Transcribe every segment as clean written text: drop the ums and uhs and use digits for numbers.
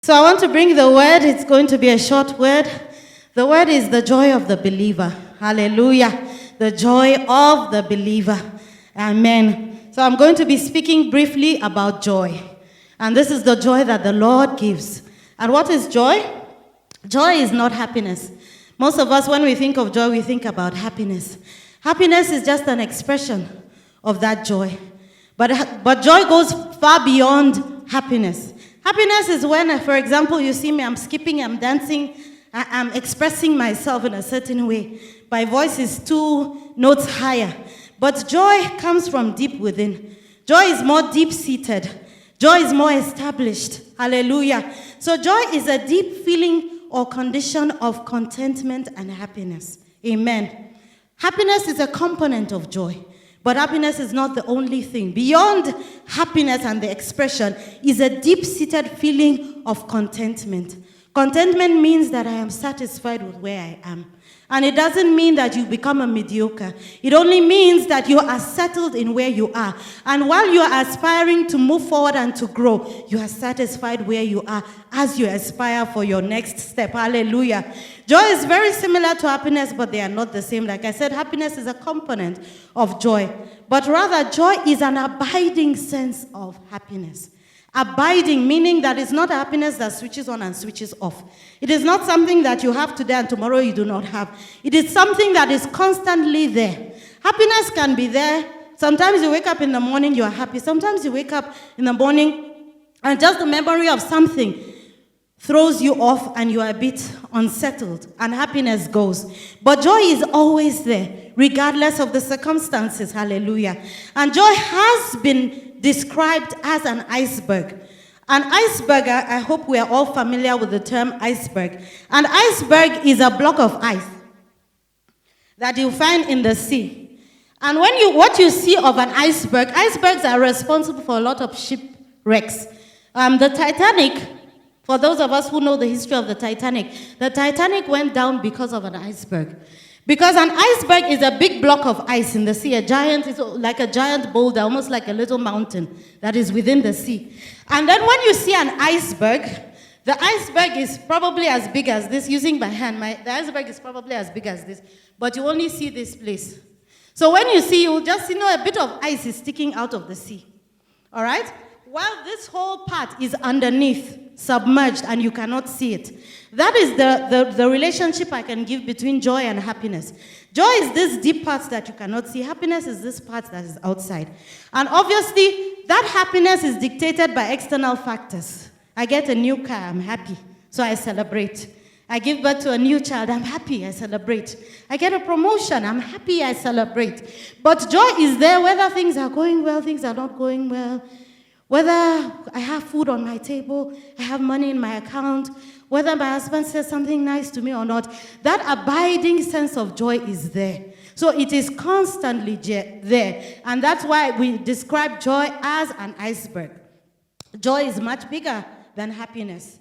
So I want to bring the word. It's going to be a short word. The word is the joy of the believer. Hallelujah. The joy of the believer. Amen. So I'm going to be speaking briefly about joy. And this is the joy that the Lord gives. And what is joy? Joy is not happiness. Most of us, when we think of joy, we think about happiness. Happiness is just an expression of that joy. But joy goes far beyond happiness. Happiness is when, for example, you see me, I'm skipping, I'm dancing, I'm expressing myself in a certain way. My voice is 2 notes higher. But joy comes from deep within. Joy is more deep-seated. Joy is more established. Hallelujah. So joy is a deep feeling or condition of contentment and happiness. Amen. Happiness is a component of joy. But happiness is not the only thing. Beyond happiness and the expression is a deep-seated feeling of contentment. Contentment means that I am satisfied with where I am. And it doesn't mean that you become a mediocre. It only means that you are settled in where you are. And while you are aspiring to move forward and to grow, you are satisfied where you are as you aspire for your next step. Hallelujah. Joy is very similar to happiness, but they are not the same. Like I said, happiness is a component of joy. But rather, joy is an abiding sense of happiness. Abiding, meaning that it's not happiness that switches on and switches off. It is not something that you have today and tomorrow you do not have. It is something that is constantly there. Happiness can be there. Sometimes you wake up in the morning, you are happy. Sometimes you wake up in the morning and just the memory of something throws you off and you are a bit unsettled and happiness goes. But joy is always there, regardless of the circumstances. Hallelujah. And joy has been described as an iceberg. An iceberg, I hope we are all familiar with the term iceberg. An iceberg is a block of ice that you find in the sea. And what you see of an iceberg, icebergs are responsible for a lot of shipwrecks. The Titanic, for those of us who know the history of the Titanic went down because of an iceberg. Because an iceberg is a big block of ice in the sea. It's like a giant boulder, almost like a little mountain that is within the sea. And then when you see an iceberg, the iceberg is probably as big as this, using my hand. The iceberg is probably as big as this, but you only see this place. So when you see, you'll just see, a bit of ice is sticking out of the sea. All right? While this whole part is underneath, submerged, and you cannot see it. That is the relationship I can give between joy and happiness. Joy is this deep part that you cannot see. Happiness is this part that is outside. And obviously, that happiness is dictated by external factors. I get a new car, I'm happy, so I celebrate. I give birth to a new child, I'm happy, I celebrate. I get a promotion, I'm happy, I celebrate. But joy is there whether things are going well, things are not going well. Whether I have food on my table, I have money in my account, whether my husband says something nice to me or not, that abiding sense of joy is there. So it is constantly there. And that's why we describe joy as an iceberg. Joy is much bigger than happiness.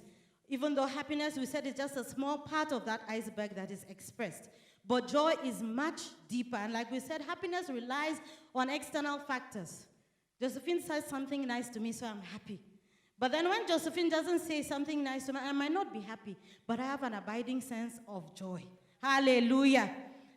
Even though happiness, we said, is just a small part of that iceberg that is expressed. But joy is much deeper. And like we said, happiness relies on external factors. Josephine says something nice to me, so I'm happy. But then when Josephine doesn't say something nice to me, I might not be happy, but I have an abiding sense of joy. Hallelujah.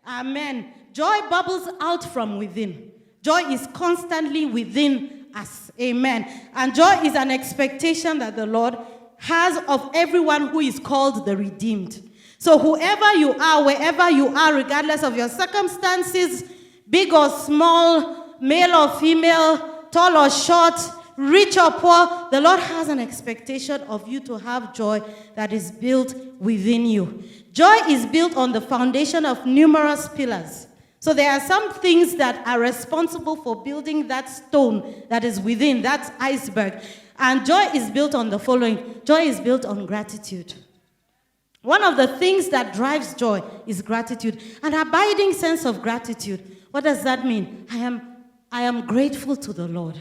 Amen. Joy bubbles out from within. Joy is constantly within us. Amen. And joy is an expectation that the Lord has of everyone who is called the redeemed. So whoever you are, wherever you are, regardless of your circumstances, big or small, male or female, tall or short, rich or poor, the Lord has an expectation of you to have joy that is built within you. Joy is built on the foundation of numerous pillars. So there are some things that are responsible for building that stone that is within, that iceberg. And joy is built on the following. Joy is built on gratitude. One of the things that drives joy is gratitude. An abiding sense of gratitude. What does that mean? I am grateful to the Lord.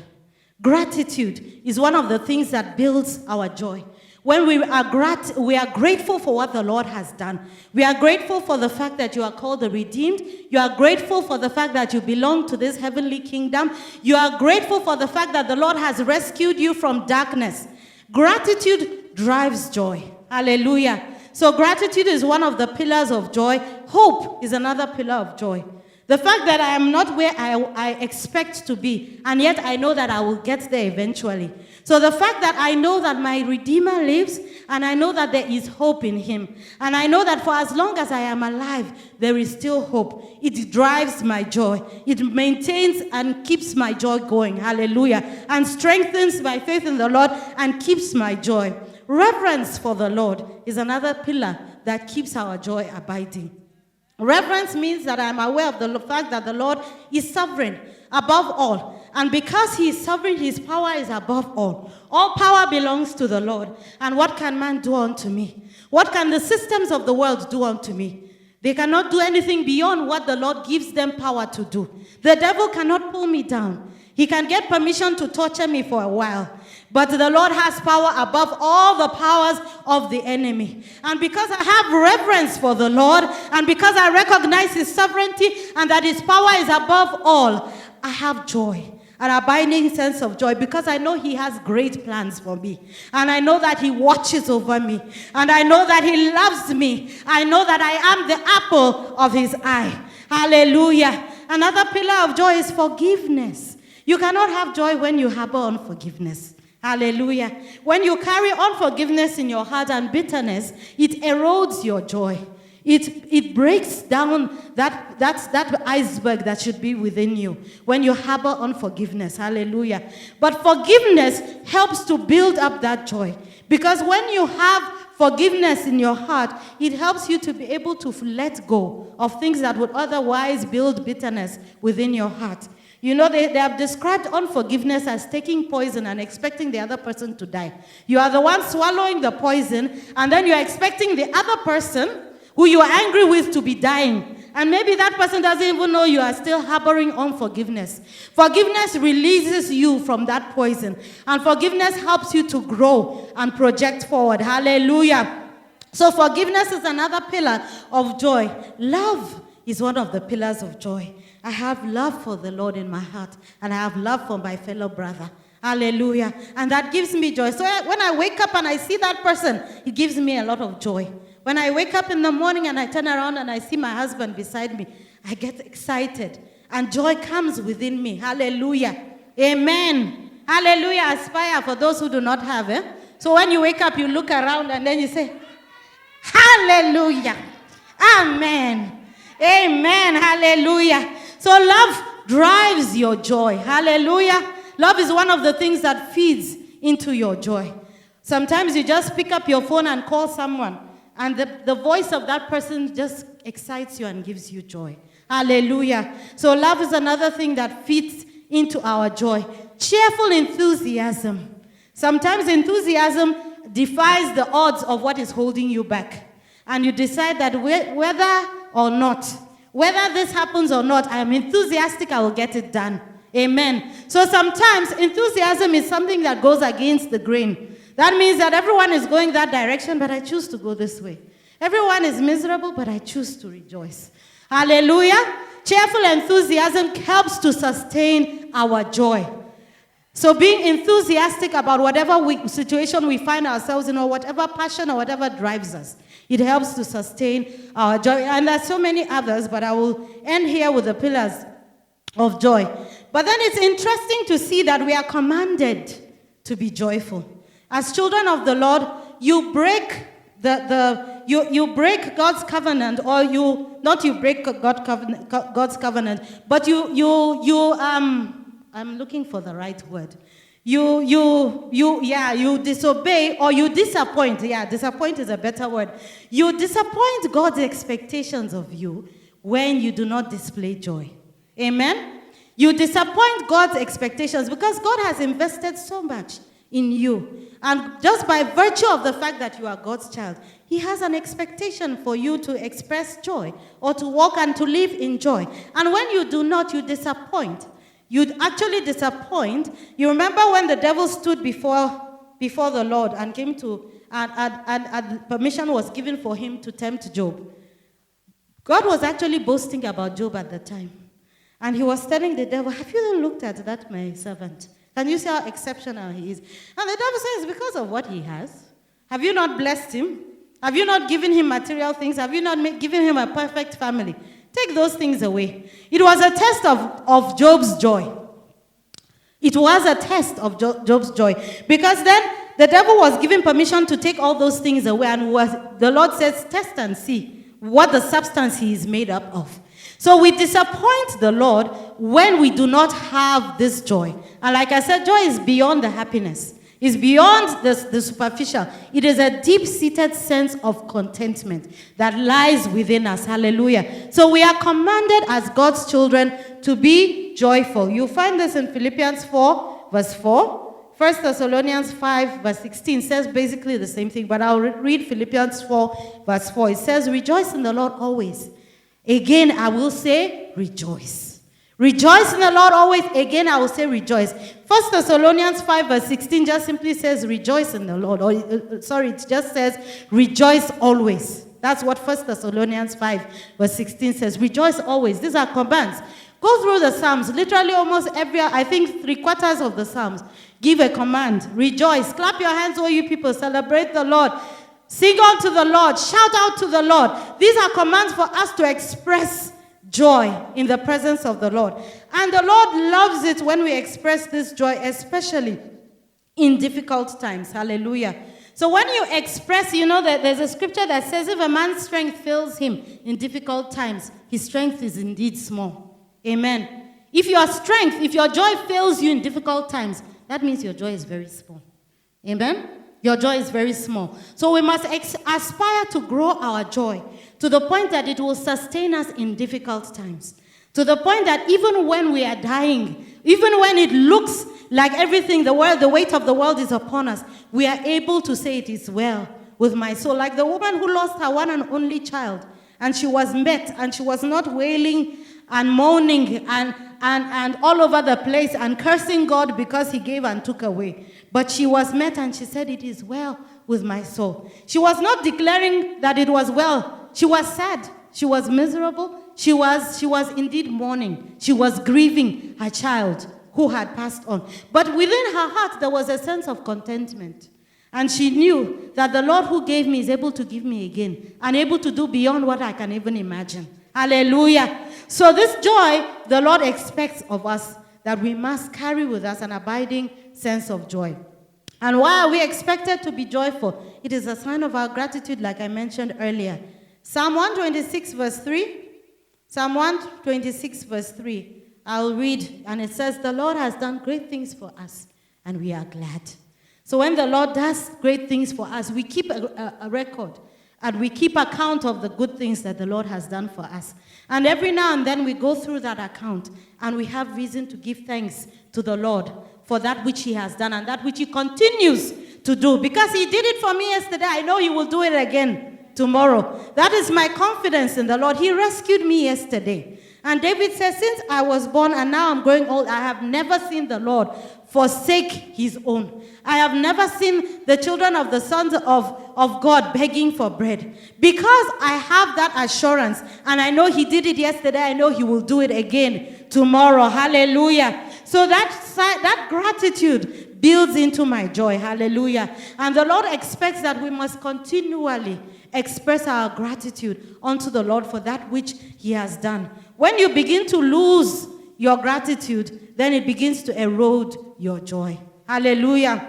Gratitude is one of the things that builds our joy. When we are grateful for what the Lord has done. We are grateful for the fact that you are called the redeemed. You are grateful for the fact that you belong to this heavenly kingdom. You are grateful for the fact that the Lord has rescued you from darkness. Gratitude drives joy. Hallelujah. So gratitude is one of the pillars of joy. Hope is another pillar of joy. The fact that I am not where I expect to be, and yet I know that I will get there eventually. So the fact that I know that my Redeemer lives, and I know that there is hope in him, and I know that for as long as I am alive, there is still hope. It drives my joy. It maintains and keeps my joy going. Hallelujah. And strengthens my faith in the Lord and keeps my joy. Reverence for the Lord is another pillar that keeps our joy abiding. Reverence means that I am aware of the fact that the Lord is sovereign above all. And because he is sovereign, his power is above all. All power belongs to the Lord. And what can man do unto me? What can the systems of the world do unto me? They cannot do anything beyond what the Lord gives them power to do. The devil cannot pull me down. He can get permission to torture me for a while. But the Lord has power above all the powers of the enemy. And because I have reverence for the Lord, and because I recognize his sovereignty and that his power is above all, I have joy, an abiding sense of joy, because I know he has great plans for me. And I know that he watches over me. And I know that he loves me. I know that I am the apple of his eye. Hallelujah. Another pillar of joy is forgiveness. You cannot have joy when you harbor unforgiveness. Hallelujah. When you carry unforgiveness in your heart and bitterness, it erodes your joy. It breaks down that iceberg that should be within you when you harbor unforgiveness. Hallelujah. But forgiveness helps to build up that joy. Because when you have forgiveness in your heart, it helps you to be able to let go of things that would otherwise build bitterness within your heart. You know, they have described unforgiveness as taking poison and expecting the other person to die. You are the one swallowing the poison, and then you are expecting the other person who you are angry with to be dying. And maybe that person doesn't even know you are still harboring unforgiveness. Forgiveness releases you from that poison. And forgiveness helps you to grow and project forward. Hallelujah. So forgiveness is another pillar of joy. Love is one of the pillars of joy. I have love for the Lord in my heart, and I have love for my fellow brother. Hallelujah. And that gives me joy. So when I wake up and I see that person, it gives me a lot of joy. When I wake up in the morning and I turn around and I see my husband beside me, I get excited. And joy comes within me. Hallelujah. Amen. Hallelujah. Aspire for those who do not have it. So when you wake up, you look around and then you say, hallelujah. Amen. Amen. Hallelujah. So love drives your joy. Hallelujah. Love is one of the things that feeds into your joy. Sometimes you just pick up your phone and call someone, and the voice of that person just excites you and gives you joy. Hallelujah. So love is another thing that feeds into our joy. Cheerful enthusiasm. Sometimes enthusiasm defies the odds of what is holding you back. And you decide that whether or not, whether this happens or not, I am enthusiastic, I will get it done. Amen. So sometimes enthusiasm is something that goes against the grain. That means that everyone is going that direction, but I choose to go this way. Everyone is miserable, but I choose to rejoice. Hallelujah. Cheerful enthusiasm helps to sustain our joy. So being enthusiastic about whatever situation we find ourselves in, or whatever passion or whatever drives us, it helps to sustain our joy. And there's so many others, but I will end here with the pillars of joy. But then it's interesting to see that we are commanded to be joyful. As children of the Lord, you break you break God's covenant, or you break God's covenant, but I'm looking for the right word. You disobey, or you disappoint. Yeah, disappoint is a better word. You disappoint God's expectations of you when you do not display joy. Amen? You disappoint God's expectations because God has invested so much in you. And just by virtue of the fact that you are God's child, He has an expectation for you to express joy, or to walk and to live in joy. And when you do not, you disappoint. You'd actually disappoint. You remember when the devil stood before the Lord and came to, and permission was given for him to tempt Job. God was actually boasting about Job at the time. And he was telling the devil, have you looked at that, my servant? Can you see how exceptional he is? And the devil says, because of what he has. Have you not blessed him? Have you not given him material things? Have you not given him a perfect family? Take those things away. It was a test of Job's joy. It was a test of Job's joy. Because then the devil was given permission to take all those things away. And the Lord says, test and see what the substance he is made up of. So we disappoint the Lord when we do not have this joy. And like I said, joy is beyond the happiness. It's beyond the superficial. It is a deep-seated sense of contentment that lies within us. Hallelujah. So we are commanded as God's children to be joyful. You find this in Philippians 4, verse 4. 1 Thessalonians 5, verse 16 says basically the same thing, but I'll read Philippians 4, verse 4. It says, rejoice in the Lord always. Again, I will say, rejoice. Rejoice in the Lord always. Again, I will say rejoice. 1 Thessalonians 5 verse 16 just simply says rejoice in the Lord. It just says rejoice always. That's what 1 Thessalonians 5 verse 16 says. Rejoice always. These are commands. Go through the Psalms. Literally almost I think 3/4 of the Psalms give a command. Rejoice. Clap your hands, all you people. Celebrate the Lord. Sing unto the Lord. Shout out to the Lord. These are commands for us to express joy in the presence of the Lord. And the Lord loves it when we express this joy, especially in difficult times. Hallelujah. So when you express, that there's a scripture that says if a man's strength fails him in difficult times, his strength is indeed small. Amen. If your joy fails you in difficult times, that means your joy is very small. Amen. Your joy is very small. So we must aspire to grow our joy to the point that it will sustain us in difficult times. To the point that even when we are dying, even when it looks like everything, the weight of the world is upon us, we are able to say it is well with my soul. Like the woman who lost her one and only child, and she was met, and she was not wailing and moaning and all over the place and cursing God because he gave and took away. But she was met and she said, it is well with my soul. She was not declaring that it was well. She was sad. She was miserable. She was indeed mourning. She was grieving her child who had passed on. But within her heart, there was a sense of contentment. And she knew that the Lord who gave me is able to give me again and able to do beyond what I can even imagine. Hallelujah. So this joy, the Lord expects of us that we must carry with us an abiding sense of joy. And why are we expected to be joyful? It is a sign of our gratitude, like I mentioned earlier. Psalm 126, verse 3. Psalm 126, verse 3. I'll read, and it says, the Lord has done great things for us, and we are glad. So when the Lord does great things for us, we keep a record, and we keep account of the good things that the Lord has done for us. And every now and then we go through that account, and we have reason to give thanks to the Lord for that which he has done and that which he continues to do. Because he did it for me yesterday, I know he will do it again tomorrow. That is my confidence in the Lord. He rescued me yesterday. And David says, since I was born and now I'm growing old, I have never seen the Lord forsake his own. I have never seen the children of the sons of God begging for bread. Because I have that assurance, and I know he did it yesterday, I know he will do it again tomorrow. Hallelujah. So that gratitude builds into my joy. Hallelujah. And the Lord expects that we must continually express our gratitude unto the Lord for that which he has done. When you begin to lose your gratitude, then it begins to erode your joy. Hallelujah.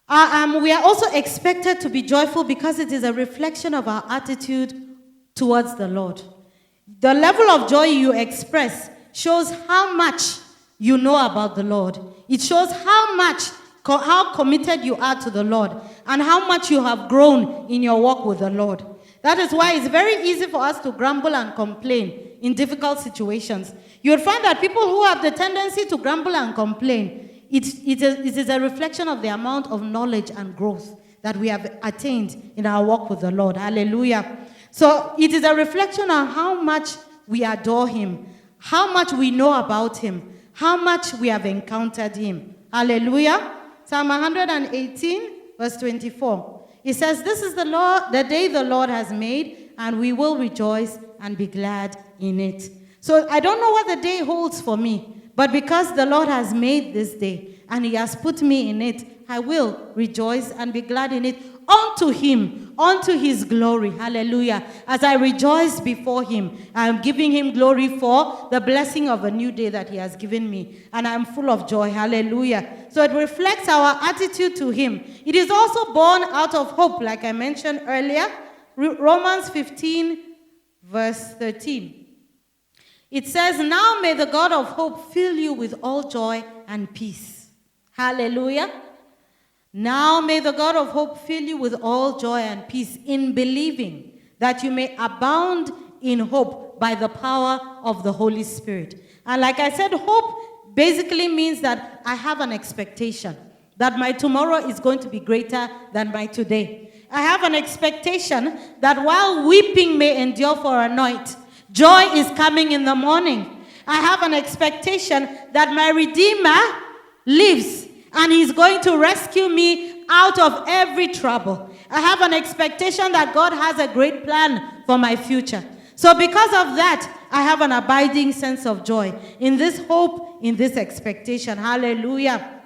We are also expected to be joyful because it is a reflection of our attitude towards the Lord. The level of joy you express shows how much you know about the Lord. It shows how committed you are to the Lord and how much you have grown in your walk with the Lord. That is why it's very easy for us to grumble and complain in difficult situations. You'll find that people who have the tendency to grumble and complain, it is a reflection of the amount of knowledge and growth that we have attained in our walk with the Lord. Hallelujah. So it is a reflection on how much we adore him, how much we know about him, how much we have encountered him. Hallelujah. Psalm 118, verse 24. It says, this is the day the Lord has made, and we will rejoice and be glad in it. So I don't know what the day holds for me, but because the Lord has made this day, and he has put me in it, I will rejoice and be glad in it unto him, unto his glory. Hallelujah. As I rejoice before him, I am giving him glory for the blessing of a new day that he has given me. And I am full of joy. Hallelujah. So it reflects our attitude to him. It is also born out of hope, like I mentioned earlier. Romans 15, verse 13. It says, now may the God of hope fill you with all joy and peace. Hallelujah. Now may the God of hope fill you with all joy and peace in believing, that you may abound in hope by the power of the Holy Spirit. And like I said, hope basically means that I have an expectation that my tomorrow is going to be greater than my today. I have an expectation that while weeping may endure for a night, joy is coming in the morning. I have an expectation that my Redeemer lives and he's going to rescue me out of every trouble. I have an expectation that God has a great plan for my future. So because of that, I have an abiding sense of joy in this hope, in this expectation. Hallelujah.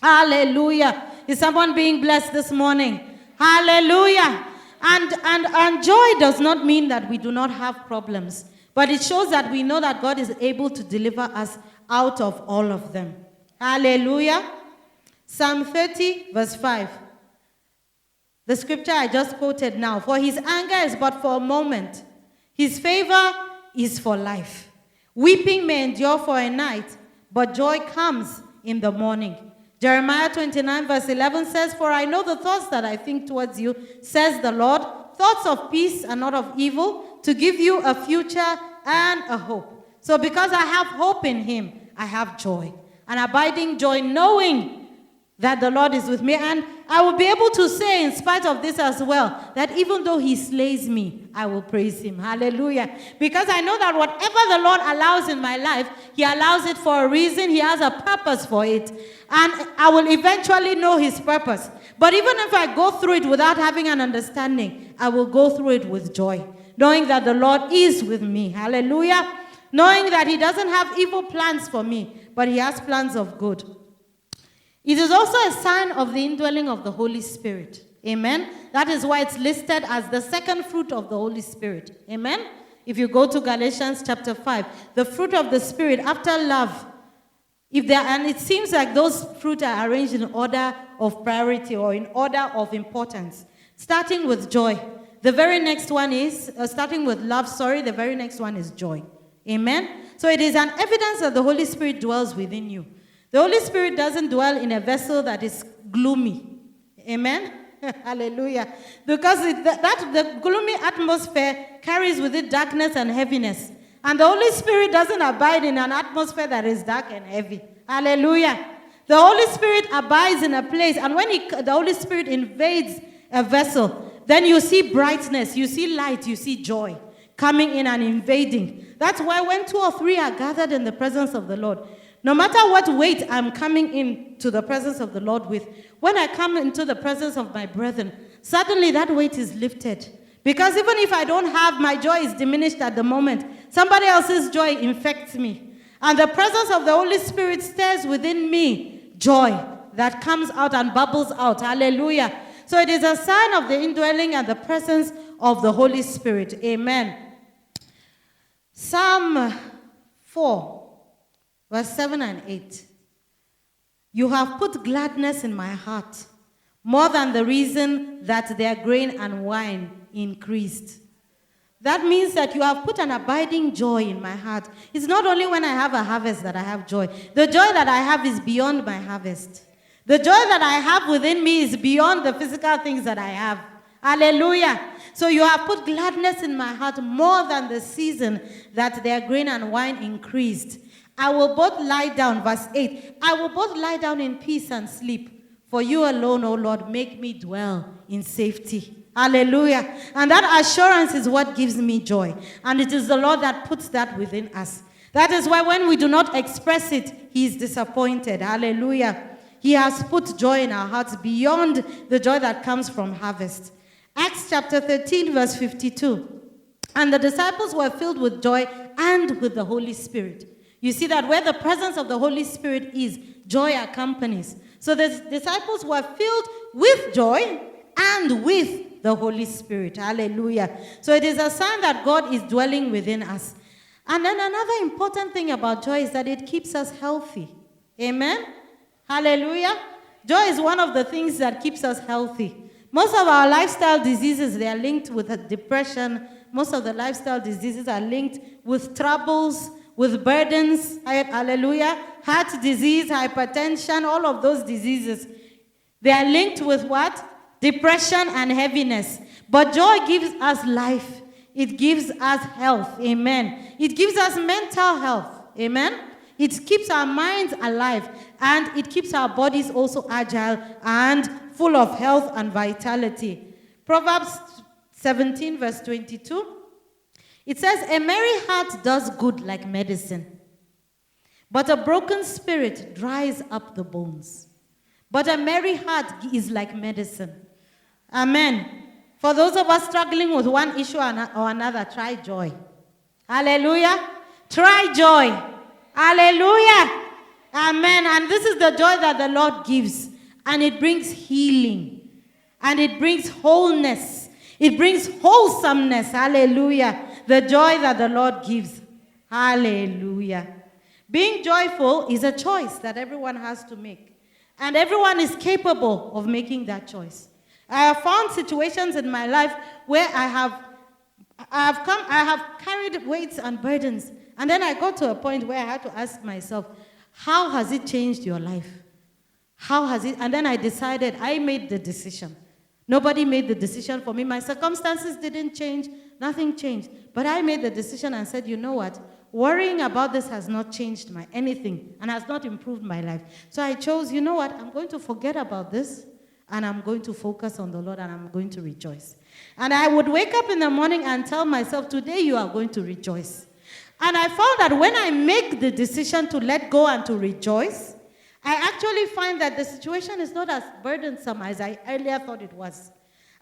Hallelujah. Is someone being blessed this morning? Hallelujah. And joy does not mean that we do not have problems, but it shows that we know that God is able to deliver us out of all of them. Hallelujah. Psalm 30, verse 5. The scripture I just quoted now. For his anger is but for a moment. His favor is for life. Weeping may endure for a night, but joy comes in the morning. Jeremiah 29, verse 11 says, for I know the thoughts that I think towards you, says the Lord, thoughts of peace and not of evil, to give you a future and a hope. So because I have hope in him, I have joy. An abiding joy, knowing that the Lord is with me. And I will be able to say, in spite of this as well, that even though he slays me, I will praise him. Hallelujah. Because I know that whatever the Lord allows in my life, he allows it for a reason. He has a purpose for it. And I will eventually know his purpose. But even if I go through it without having an understanding, I will go through it with joy, knowing that the Lord is with me. Hallelujah. Knowing that he doesn't have evil plans for me, but he has plans of good. It is also a sign of the indwelling of the Holy Spirit. Amen. That is why it's listed as the second fruit of the Holy Spirit. Amen. If you go to Galatians chapter 5, the fruit of the Spirit after love, and it seems like those fruit are arranged in order of priority or in order of importance. Starting with joy. The very next one is, starting with love, the very next one is joy. Amen. So it is an evidence that the Holy Spirit dwells within you. The Holy Spirit doesn't dwell in a vessel that is gloomy. Amen? Hallelujah. Because the gloomy atmosphere carries with it darkness and heaviness. And the Holy Spirit doesn't abide in an atmosphere that is dark and heavy. Hallelujah. The Holy Spirit abides in a place. And when the Holy Spirit invades a vessel, then you see brightness, you see light, you see joy coming in and invading. That's why when 2 or 3 are gathered in the presence of the Lord, no matter what weight I'm coming into the presence of the Lord with, when I come into the presence of my brethren, suddenly that weight is lifted. Because even if I don't have, my joy is diminished at the moment. Somebody else's joy infects me. And the presence of the Holy Spirit stirs within me joy that comes out and bubbles out. Hallelujah. So it is a sign of the indwelling and the presence of the Holy Spirit. Amen. Psalm 4. Verse 7 and 8. You have put gladness in my heart, more than the reason that their grain and wine increased. That means that you have put an abiding joy in my heart. It's not only when I have a harvest that I have joy. The joy that I have is beyond my harvest. The joy that I have within me is beyond the physical things that I have. Hallelujah. So you have put gladness in my heart more than the season that their grain and wine increased. I will both lie down, verse 8, I will both lie down in peace and sleep. For you alone, O Lord, make me dwell in safety. Hallelujah. And that assurance is what gives me joy. And it is the Lord that puts that within us. That is why when we do not express it, he is disappointed. Hallelujah. He has put joy in our hearts beyond the joy that comes from harvest. Acts chapter 13, verse 52. And the disciples were filled with joy and with the Holy Spirit. You see that where the presence of the Holy Spirit is, joy accompanies. So the disciples were filled with joy and with the Holy Spirit. Hallelujah. So it is a sign that God is dwelling within us. And then another important thing about joy is that it keeps us healthy. Amen? Hallelujah. Joy is one of the things that keeps us healthy. Most of our lifestyle diseases, they are linked with depression. Most of the lifestyle diseases are linked with troubles, with burdens. Hallelujah. Heart disease, hypertension, all of those diseases. They are linked with what? Depression and heaviness. But joy gives us life. It gives us health. Amen. It gives us mental health. Amen. It keeps our minds alive. And it keeps our bodies also agile and full of health and vitality. Proverbs 17 verse 22. It says, a merry heart does good like medicine, but a broken spirit dries up the bones. But a merry heart is like medicine. Amen. For those of us struggling with one issue or another, try joy. Hallelujah. Try joy. Hallelujah. Amen. And this is the joy that the Lord gives. And it brings healing. And it brings wholeness. It brings wholesomeness. Hallelujah. The joy that the Lord gives. Hallelujah. Being joyful is a choice that everyone has to make. And everyone is capable of making that choice. I have found situations in my life where I have carried weights and burdens. And then I got to a point where I had to ask myself, how has it changed your life? How has it? And then I decided, I made the decision. Nobody made the decision for me. My circumstances didn't change. Nothing changed. But I made the decision and said, you know what? Worrying about this has not changed anything and has not improved my life. So I chose, you know what? I'm going to forget about this and I'm going to focus on the Lord and I'm going to rejoice. And I would wake up in the morning and tell myself, today you are going to rejoice. And I found that when I make the decision to let go and to rejoice, I actually find that the situation is not as burdensome as I earlier thought it was.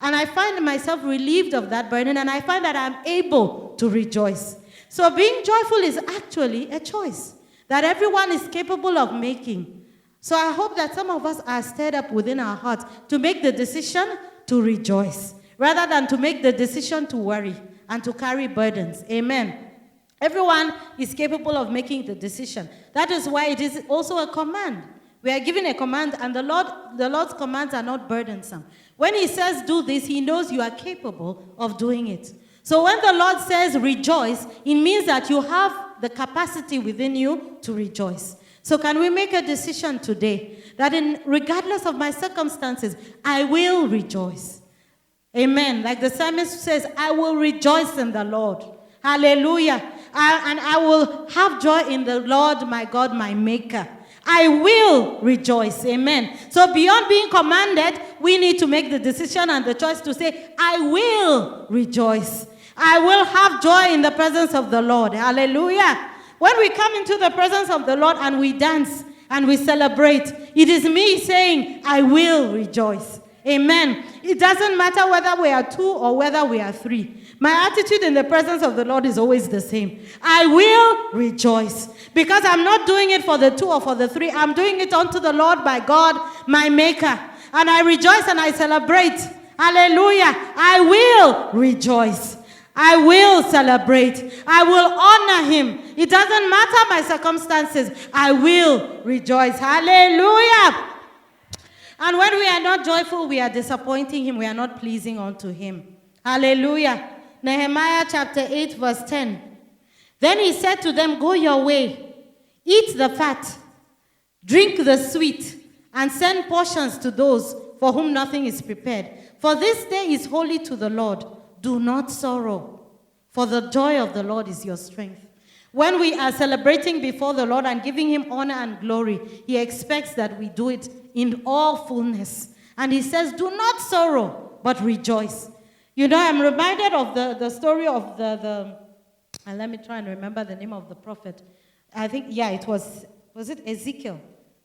And I find myself relieved of that burden, and I find that I'm able to rejoice. So being joyful is actually a choice that everyone is capable of making. So I hope that some of us are stirred up within our hearts to make the decision to rejoice, rather than to make the decision to worry and to carry burdens. Amen. Everyone is capable of making the decision. That is why it is also a command. We are given a command, and the Lord's commands are not burdensome. When he says do this, he knows you are capable of doing it. So when the Lord says rejoice, it means that you have the capacity within you to rejoice. So can we make a decision today that regardless of my circumstances, I will rejoice? Amen. Like the psalmist says, I will rejoice in the Lord. Hallelujah. And I will have joy in the Lord, my God, my Maker. I will rejoice. Amen. So beyond being commanded, we need to make the decision and the choice to say, I will rejoice. I will have joy in the presence of the Lord. Hallelujah. When we come into the presence of the Lord and we dance and we celebrate, it is me saying, I will rejoice. Amen. It doesn't matter whether we are 2 or whether we are 3. My attitude in the presence of the Lord is always the same. I will rejoice. Because I'm not doing it for the 2 or for the 3. I'm doing it unto the Lord, my God, my Maker. And I rejoice and I celebrate. Hallelujah. I will rejoice. I will celebrate. I will honor him. It doesn't matter my circumstances. I will rejoice. Hallelujah. And when we are not joyful, we are disappointing him. We are not pleasing unto him. Hallelujah. Nehemiah chapter 8 verse 10. Then he said to them, go your way, eat the fat, drink the sweet, and send portions to those for whom nothing is prepared. For this day is holy to the Lord. Do not sorrow, for the joy of the Lord is your strength. When we are celebrating before the Lord and giving him honor and glory, he expects that we do it in all fullness. And he says, do not sorrow, but rejoice. You know, I'm reminded of the story of and let me try and remember the name of the prophet. I think, yeah, it was it Ezekiel?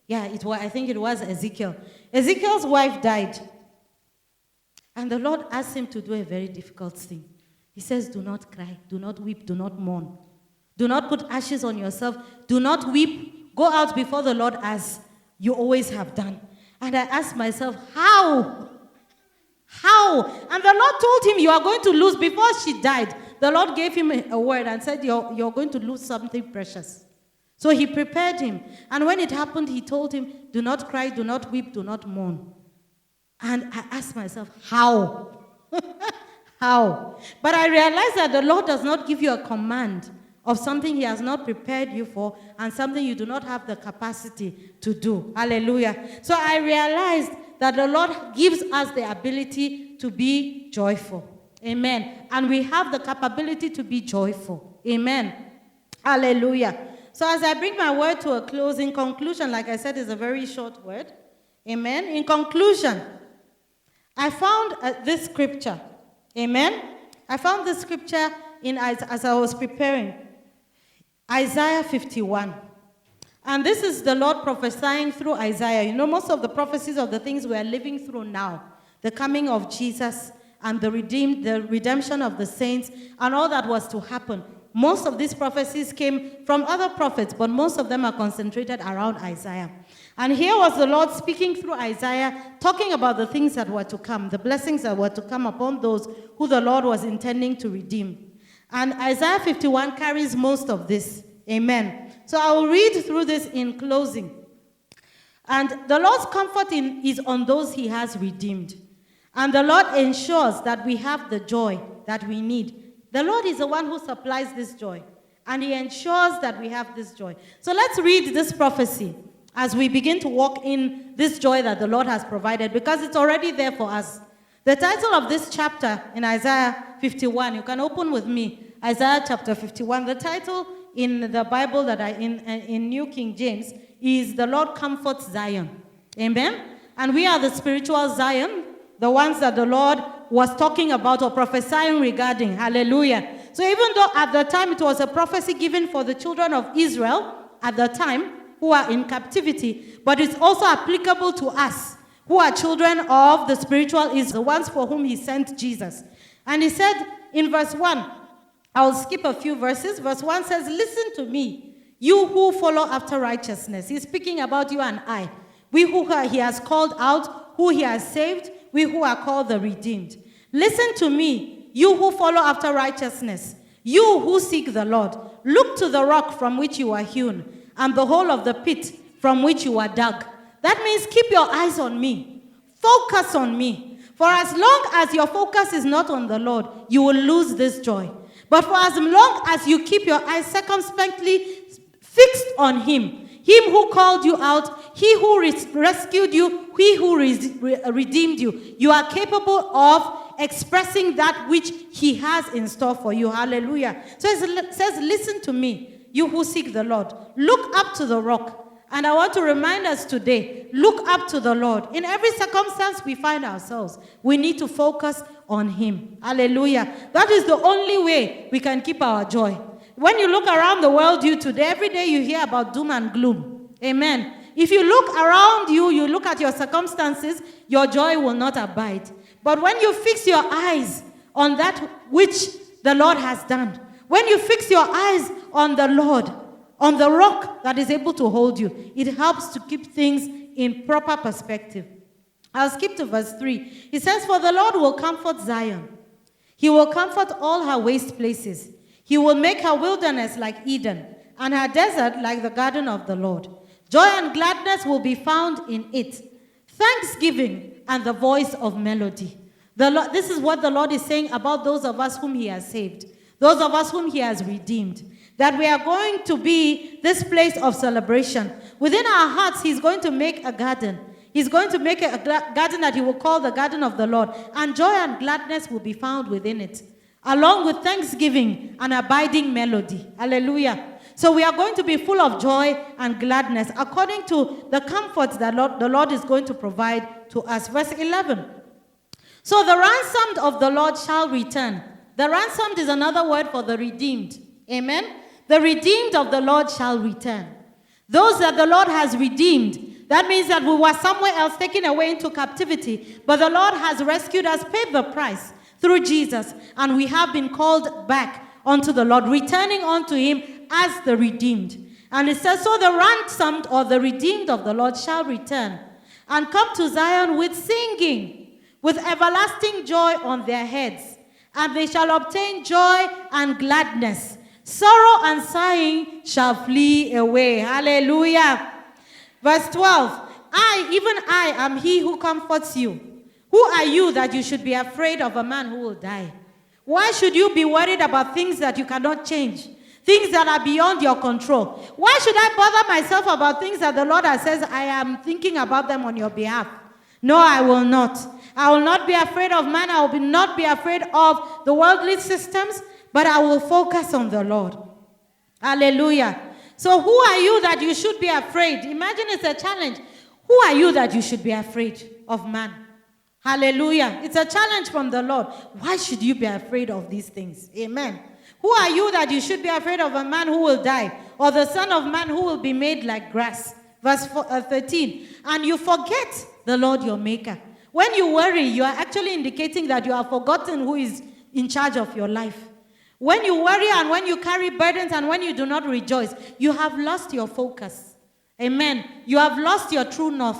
Yeah, I think it was Ezekiel. Ezekiel's wife died. And the Lord asked him to do a very difficult thing. He says, do not cry, do not weep, do not mourn. Do not put ashes on yourself. Do not weep. Go out before the Lord as you always have done. And I asked myself, how? How? And the Lord told him, you are going to lose. Before she died, the Lord gave him a word and said, you're going to lose something precious. So he prepared him. And when it happened, he told him, do not cry, do not weep, do not mourn. And I asked myself, how? How? But I realized that the Lord does not give you a command of something he has not prepared you for and something you do not have the capacity to do. Hallelujah. So I realized that the Lord gives us the ability to be joyful. Amen. And we have the capability to be joyful. Amen. Hallelujah. So as I bring my word to a close, in conclusion, like I said, is a very short word. Amen. In conclusion, I found this scripture. Amen. I found this scripture as I was preparing. Isaiah 51. And this is the Lord prophesying through Isaiah. You know, most of the prophecies of the things we are living through now, the coming of Jesus and the redemption of the saints and all that was to happen. Most of these prophecies came from other prophets, but most of them are concentrated around Isaiah. And here was the Lord speaking through Isaiah, talking about the things that were to come, the blessings that were to come upon those who the Lord was intending to redeem. And Isaiah 51 carries most of this. Amen. So I will read through this in closing. And the Lord's comfort is on those he has redeemed. And the Lord ensures that we have the joy that we need. The Lord is the one who supplies this joy. And he ensures that we have this joy. So let's read this prophecy as we begin to walk in this joy that the Lord has provided, because it's already there for us. The title of this chapter in Isaiah 51, you can open with me, Isaiah chapter 51. The title in the Bible that in New King James is "The Lord Comforts Zion." Amen? And we are the spiritual Zion, the ones that the Lord was talking about or prophesying regarding. Hallelujah. So even though at the time it was a prophecy given for the children of Israel at the time who are in captivity, but it's also applicable to us who are children of the spiritual Israel, the ones for whom he sent Jesus. And he said in verse 1, I'll skip a few verses. Verse 1 says, listen to me, you who follow after righteousness. He's speaking about you and I. We who he has called out, who he has saved, we who are called the redeemed. Listen to me, you who follow after righteousness, you who seek the Lord. Look to the rock from which you are hewn, and the hole of the pit from which you are dug. That means keep your eyes on me. Focus on me. For as long as your focus is not on the Lord, you will lose this joy. But for as long as you keep your eyes circumspectly fixed on him who called you out, he who rescued you, he who redeemed you, you are capable of expressing that which he has in store for you. Hallelujah. So it says, listen to me, you who seek the Lord. Look up to the rock. And I want to remind us today, look up to the Lord. In every circumstance we find ourselves, we need to focus on him. Hallelujah. That is the only way we can keep our joy. When you look around the world today, every day you hear about doom and gloom. Amen. If you look around you look at your circumstances, your joy will not abide. But when you fix your eyes on that which the Lord has done, when you fix your eyes on the Lord, on the rock that is able to hold you, it helps to keep things in proper perspective. I'll skip to verse 3. It says, for the Lord will comfort Zion. He will comfort all her waste places. He will make her wilderness like Eden, and her desert like the garden of the Lord. Joy and gladness will be found in it, thanksgiving and the voice of melody. This is what the Lord is saying about those of us whom he has saved, those of us whom he has redeemed, that we are going to be this place of celebration. Within our hearts, he's going to make a garden. He's going to make a garden that he will call the garden of the Lord, and joy and gladness will be found within it, along with thanksgiving and abiding melody. Hallelujah. So we are going to be full of joy and gladness according to the comforts that the Lord is going to provide to us. Verse 11. So the ransomed of the Lord shall return. The ransomed is another word for the redeemed. Amen? The redeemed of the Lord shall return. Those that the Lord has redeemed, that means that we were somewhere else taken away into captivity, but the Lord has rescued us, paid the price through Jesus, and we have been called back unto the Lord, returning unto him as the redeemed. And it says, so the ransomed or the redeemed of the Lord shall return. and come to Zion with singing, with everlasting joy on their heads. And they shall obtain joy and gladness. Sorrow and sighing shall flee away. Hallelujah. Verse 12. Even I, am he who comforts you. Who are you that you should be afraid of a man who will die? Why should you be worried about things that you cannot change? Things that are beyond your control. Why should I bother myself about things that the Lord has said I am thinking about them on your behalf? No, I will not. I will not be afraid of man. I will not be afraid of the worldly systems, but I will focus on the Lord. Hallelujah. So who are you that you should be afraid? Imagine it's a challenge. Who are you that you should be afraid of man? Hallelujah. It's a challenge from the Lord. Why should you be afraid of these things? Amen. Who are you that you should be afraid of a man who will die, or the son of man who will be made like grass? Verse 13. And you forget the Lord your maker. When you worry, you are actually indicating that you have forgotten who is in charge of your life. When you worry and when you carry burdens and when you do not rejoice, you have lost your focus. Amen. You have lost your true north.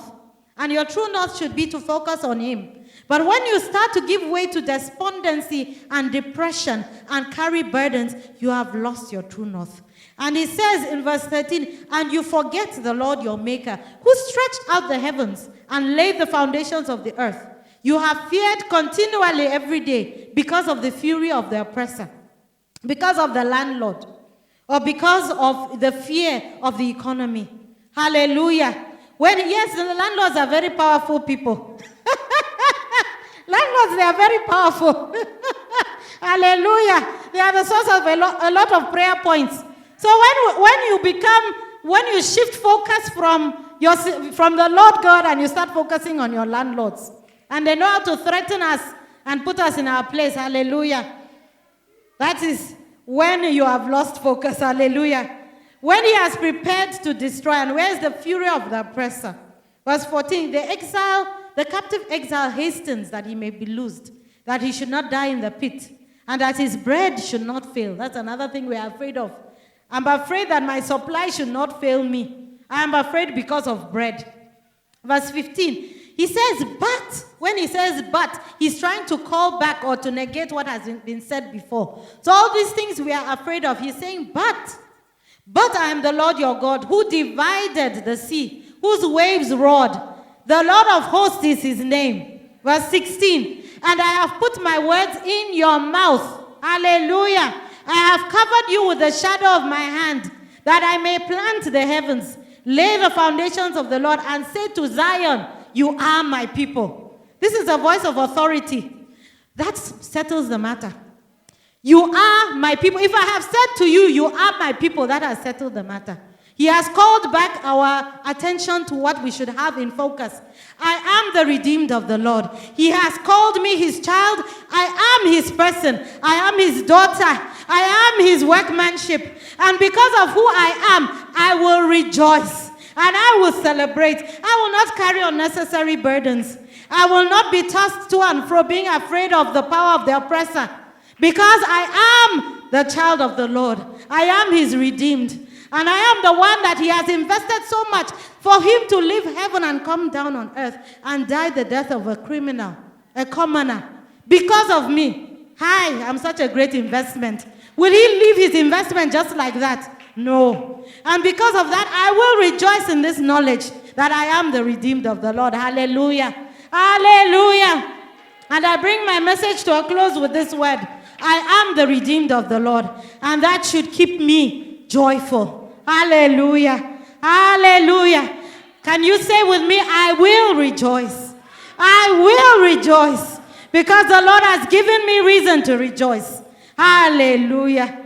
And your true north should be to focus on him. But when you start to give way to despondency and depression and carry burdens, you have lost your true north. And he says in verse 13, and you forget the Lord your maker, who stretched out the heavens and laid the foundations of the earth. You have feared continually every day because of the fury of the oppressor, because of the landlord, or because of the fear of the economy. Hallelujah. Yes, the landlords are very powerful people. Landlords, they are very powerful. Hallelujah. They are the source of a lot of prayer points. So when you shift focus from the Lord God and you start focusing on your landlords, and they know how to threaten us and put us in our place. Hallelujah. That is when you have lost focus. Hallelujah. When he has prepared to destroy, and where is the fury of the oppressor? Verse 14, the captive exile hastens that he may be loosed, that he should not die in the pit, and that his bread should not fail. That's another thing we are afraid of. I'm afraid that my supply should not fail me. I am afraid because of bread. Verse 15, he says, but, when he says but, he's trying to call back or to negate what has been said before. So all these things we are afraid of, he's saying, but I am the Lord your God, who divided the sea, whose waves roared. The Lord of hosts is his name. Verse 16, and I have put my words in your mouth. Hallelujah. I have covered you with the shadow of my hand, that I may plant the heavens, lay the foundations of the Lord, and say to Zion, you are my people. This is a voice of authority. That settles the matter. You are my people. If I have said to you, you are my people, that has settled the matter. He has called back our attention to what we should have in focus. I am the redeemed of the Lord. He has called me his child. I am his person. I am his daughter. I am his workmanship. And because of who I am, I will rejoice. And I will celebrate. I will not carry unnecessary burdens. I will not be tossed to and fro, being afraid of the power of the oppressor. Because I am the child of the Lord. I am his redeemed. And I am the one that he has invested so much for him to leave heaven and come down on earth and die the death of a criminal, a commoner. Because of me. Hi, I'm such a great investment. Will he leave his investment just like that? No. And because of that, I will rejoice in this knowledge that I am the redeemed of the Lord. Hallelujah. Hallelujah. And I bring my message to a close with this word. I am the redeemed of the Lord. And that should keep me joyful. Hallelujah. Hallelujah. Can you say with me, I will rejoice. I will rejoice. Because the Lord has given me reason to rejoice. Hallelujah.